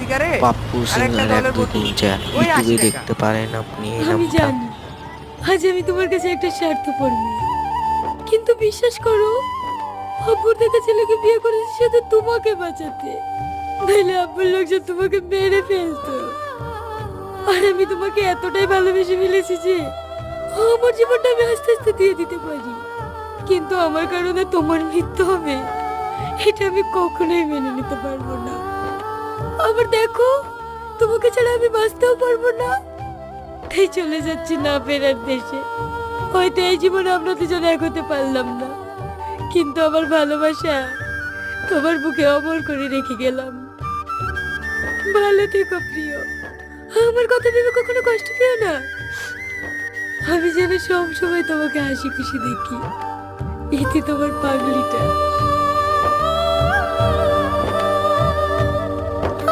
সত্যিকারে পাপ্পু আর একটা সিংহের এক দলের দুই বন্ধু নিনজা ওই 80 ইউটিউবে টাকা। দেখতে পারেন আপনি এই আমি নামটা। জানি আজ আমি তোমার কাছে একটা স্বার্থপর মেয়ে, কিন্তু বিশ্বাস করো, আব্বুর দেখা ছেলেকে বিয়ে করেছি শুধু তোমাকে বাঁচাতে, নাহলে আব্বুর লোকজন তোমাকে মেরে ফেলতো। আর আমি তোমাকে এতটাই ভালোবেসে ফেলেছি যে আমার জীবনটা আমি আস্তে আস্তে দিয়ে দিতে পারি, কিন্তু আমার কারণে তোমার মৃত্যু হবে এটা আমি কখনোই মেনে নিতে পারবো না। আবার দেখো, তোমাকে ছাড়া আমি বাঁচতেও পারবো না, তাই চলে যাচ্ছি না ফেরার দেশে। হয়তো এই জীবনে আমরা দুজন এক হতে পারলাম না, কিন্তু আমার ভালোবাসা তোমার বুকে অমর করে রেখে গেলাম। ভালো থেকো প্রিয়, আমার কথা ভেবে কখনো কষ্ট পেও না। আমি যেন সব সময় তোমাকে হাসি খুশি দেখি, এতে তোমার পাগলিটা